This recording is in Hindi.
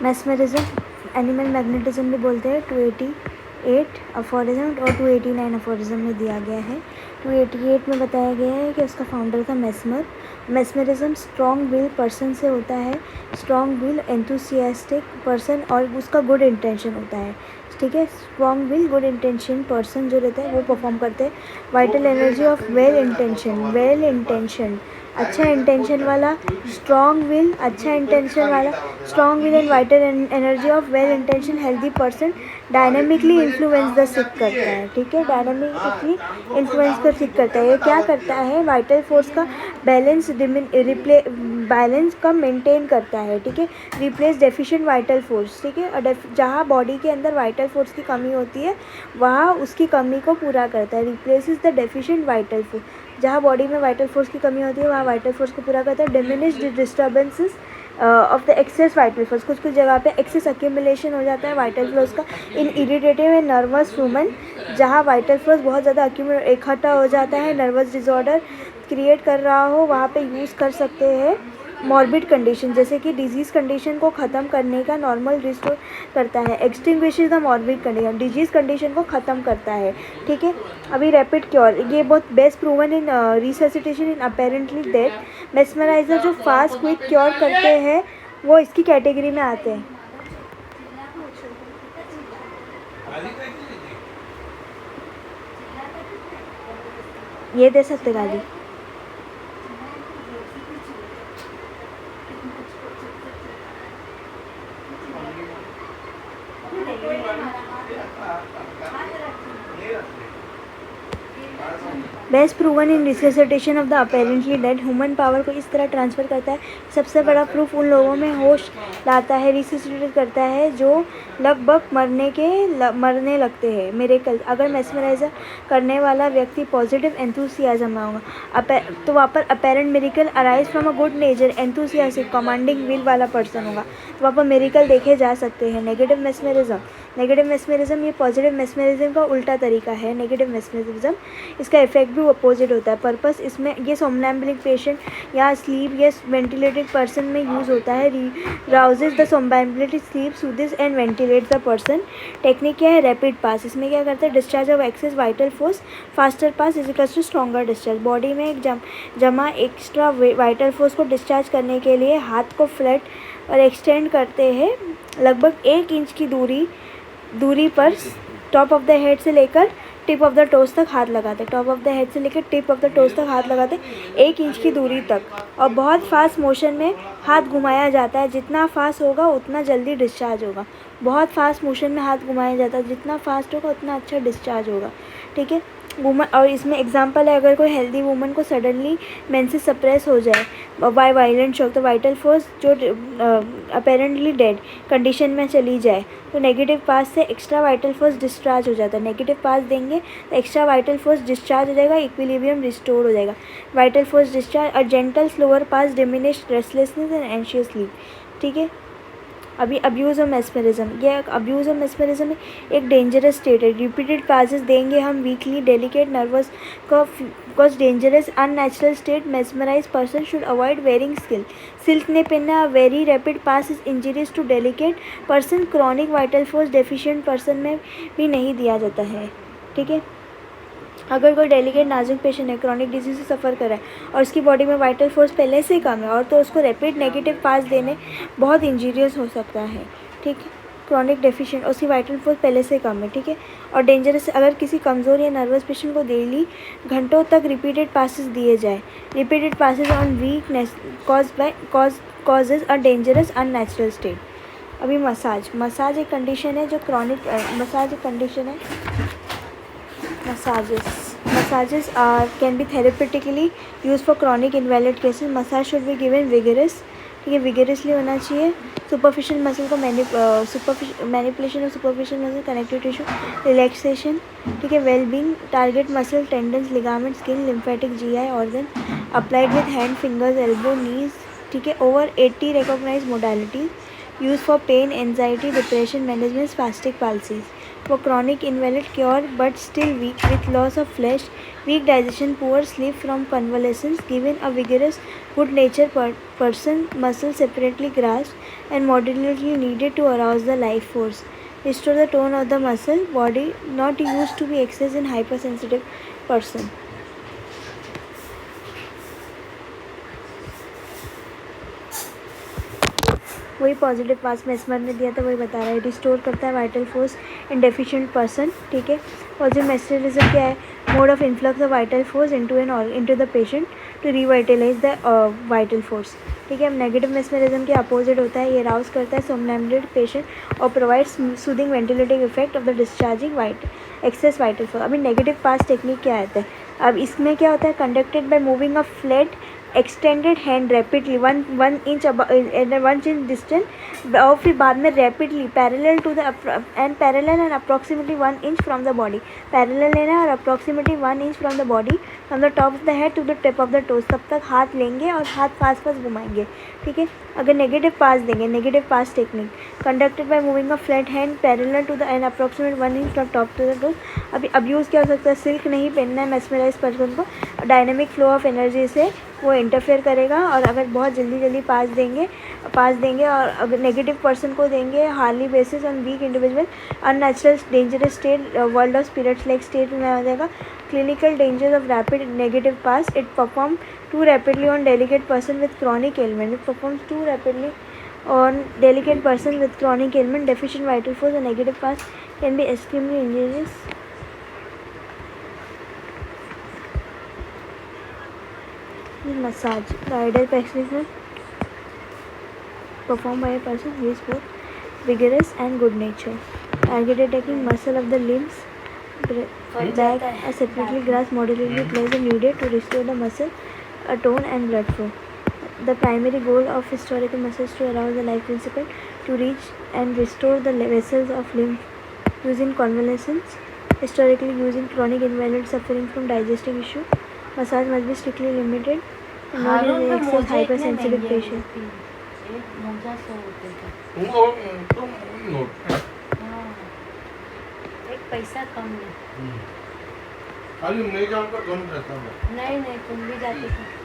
मेस्मरिज्म, एनिमल मैग्नेटिज्म भी बोलते हैं। 288 अफोरिज्म और 289 अफोरिज्म में दिया गया है। 288 में बताया गया है कि उसका फाउंडर था Mesmer. Mesmerism strong will person से होता है, स्ट्रॉन्ग विल एंथुसियास्टिक पर्सन, और उसका गुड इंटेंशन होता है। ठीक है, strong will good intention person जो रहता है वो परफॉर्म करते हैं। Vital energy of well intention, अच्छा इंटेंशन वाला, स्ट्रॉन्ग विल, अच्छा इंटेंशन वाला, strong will and vital energy of well intention healthy person dynamically influence the sick करता है। ठीक है, डायनामिकली इन्फ्लुएंस कर सिक करता है। ये क्या करता है, वाइटल फोर्स का बैलेंस का मेंटेन करता है। ठीक है, रिप्लेस डेफिशिएंट वाइटल फोर्स। ठीक है, और जहाँ बॉडी के अंदर वाइटल फोर्स की कमी होती है वहाँ उसकी कमी को पूरा करता है। Replaces the deficient vital force, जहाँ बॉडी में वाइटल फोर्स की कमी होती है वहाँ वाइटल फोर्स को पूरा करता है। Diminish disturbances of the excess vital force, कुछ कुछ जगह पे एक्सेस अक्यूमुलेशन हो जाता है वाइटल फोर्स का इन इरिटेटिव एंड नर्वस वूमेन, जहाँ वाइटल फोर्स बहुत ज़्यादा इकट्ठा हो जाता है, नर्वस डिसऑर्डर क्रिएट कर रहा हो, वहाँ पे यूज़ कर सकते हैं। मॉर्बिड कंडीशन, जैसे कि डिजीज़ कंडीशन को ख़त्म करने का, नॉर्मल रिस्टोर करता है। Extinguishes the morbid condition, disease condition को ख़त्म करता है। ठीक है, अभी रैपिड क्योर, ये बहुत बेस्ट प्रूवन इन रिससिटेशन इन अपेरेंटली डेथ। मेस्मराइजर जो फास्ट क्विक क्योर करते हैं वो इसकी कैटेगरी में आते हैं। ये दे सकते गाली। Best proven in resuscitation of the apparently dead, human power को इस तरह ट्रांसफ़र करता है। सबसे बड़ा प्रूफ उन लोगों में होश लाता है, रिससिटेट करता है जो लगभग मरने लगते हैं। मिरेकल, अगर मेस्मराइजर करने वाला व्यक्ति पॉजिटिव एंथुसियाज्म में होगा तो वहाँ पर apparent miracle arise from a good nature enthusiastic commanding will वाला पर्सन होगा, तो वहाँ पर मिरेकल देखे जा सकते हैं। नेगेटिव मेस्मरिज्म, ये पॉजिटिव मेस्मरिज्म का उल्टा तरीका है। नेगेटिव मेस्मरिज्म, इसका इफेक्ट भी अपोजिट होता है। पर्पस इसमें ये सोमनैम्बुलिक पेशेंट या स्लीप या वेंटिलेटेड पर्सन में यूज़ होता है। Rouses the somnambulic sleep, soothes and ventilate the person. Technique क्या है, रैपिड पास, इसमें क्या करते हैं, discharge of excess vital force, faster pass is equals to stronger discharge. Body में एक जमा एक्स्ट्रा वाइटल फोर्स को डिस्चार्ज करने के लिए हाथ को फ्लैट और एक्सटेंड करते हैं लगभग 1 इंच की दूरी पर टॉप ऑफ द हेड से लेकर टिप ऑफ द टोज तक हाथ लगाते, टॉप ऑफ द हेड से लेकर टिप ऑफ द टोज तक हाथ लगाते 1 इंच की दूरी तक, और बहुत फास्ट मोशन में हाथ घुमाया जाता है। जितना फास्ट होगा उतना जल्दी डिस्चार्ज होगा। बहुत फास्ट मोशन में हाथ घुमाया जाता है, जितना फास्ट होगा उतना अच्छा डिस्चार्ज होगा। ठीक है, वुमन, और इसमें एग्जांपल है, अगर कोई हेल्दी वुमन को सडनली मेंसेस सप्रेस हो जाए बाय वायलेंट शॉक, तो वाइटल फोर्स जो अपेरेंटली डेड कंडीशन में चली जाए तो नेगेटिव पास से एक्स्ट्रा वाइटल फोर्स डिस्चार्ज हो जाता है। नेगेटिव पास देंगे तो एक्स्ट्रा वाइटल फोर्स डिस्चार्ज हो जाएगा, इक्विलिब्रियम रिस्टोर हो जाएगा। वाइटल फोर्स डिस्चार्ज और gentle slower pass diminish restlessness and anxious sleep. ठीक है, अभी अब्यूज़ ऑफ मेस्मरिज्म, ये अब्यूज़ ऑफ मेस्मरिज्म एक डेंजरस स्टेट है। रिपीटेड पासेस देंगे हम weekly, delicate nervous cause dangerous unnatural state. Mesmerise person should avoid wearing silk ने पहना। Very rapid pass is injuries to delicate person. Chronic vital force deficient person में भी नहीं दिया जाता है। ठीक है, अगर कोई डेलिकेट नाजुक पेशेंट है, क्रॉनिक डिजीज से सफ़र कर रहा है और उसकी बॉडी में वाइटल फोर्स पहले से कम है और तो उसको रैपिड नेगेटिव पास देने बहुत इंजीरियस हो सकता है। ठीक है, क्रॉनिक डेफिशिएंट, उसकी वाइटल फोर्स पहले से कम है। ठीक है, और डेंजरस, अगर किसी कमज़ोर या नर्वस पेशेंट को डेली घंटों तक रिपीटेड पासेस दिए जाए, repeated passes on weakness causes a dangerous unnatural state. अभी मसाज एक कंडीशन है जो क्रॉनिक, मसाज एक कंडीशन है। Massages can be therapeutically used for chronic invalid cases. Massage should be given vigorous, ठीक है, vigorously होना चाहिए। सुपरफिशियल मसल को manipulation of superficial muscle, connective tissue, relaxation, ठीक है, wellbeing, target muscle, tendons, ligament, skin, lymphatic, GI organ, applied with hand, fingers, elbow, knees. ठीक है, over 80 recognise modalities use for pain, anxiety, depression management, spastic palsies. For chronic invalid cure but still weak with loss of flesh, weak digestion, poor sleep from convalescence, given a vigorous Good nature person muscle separately grasped and moderately needed to arouse the life force. Restore the tone of the muscle body, not used to be excess in hypersensitive person. वही पॉजिटिव पास मेस्मर ने दिया था वही बता रहा है. रिस्टोर करता है vital force in deficient person. ठीक है. पॉजिटिव मेस्मरिज्म क्या है? Mode of influx of vital force into the patient to revitalise the vital force. ठीक है. नेगेटिव मेस्मरिज्म के अपोजिट होता है. ये राउज करता है सोमनैम्बुलेंट पेशेंट और provides soothing ventilating effect of the discharging excess vital force. अभी नेगेटिव पास टेक्निक क्या आता है? अब इसमें क्या होता है? Conducted by moving a flat extended hand rapidly 1 inch distance और फिर बाद में rapidly parallel to the parallel and approximately 1 inch from the body. Parallel लेना है और approximately 1 inch from the body from the top of the head to the tip of the toes. तब तक हाथ लेंगे और हाथ पास घुमाएंगे. ठीक है. अगर नेगेटिव पास देंगे, negative pass technique conducted by moving a flat hand parallel to the end approximate 1 inch from top to the toes. अभी अब यूज़ क्या हो सकता है? सिल्क नहीं पहनना है मेस्मराइज पर्सन को. डायनेमिक फ्लो ऑफ एनर्जी से वो इंटरफेयर करेगा और अगर बहुत जल्दी पास देंगे और अगर नेगेटिव पर्सन को देंगे हार्ली basis on weak individual unnatural dangerous state world of spirits like state में आ जाएगा. Clinical dangers of rapid negative pass. It perform too rapidly on delicate person with chronic element. It performs too rapidly on delicate person with chronic ailment, deficient vital force, and negative pass can be extremely injurious. Massage. The ideal practice performed by a person who is both vigorous and good nature. Targeted taking muscle of the limbs, back, a separately grasped moderately plays are needed to restore the muscle, tone and blood flow. The primary goal of historical muscles to arouse the life principle, to reach and restore the vessels of lymph using convalescence, historically using chronic invalid suffering from digestive issue. Massage must be strictly limited and not in the excess hypersensitive patient. एक पैसा कम नहीं. खाली नहीं जानता कम रहता है. नहीं तुम भी जाते थे.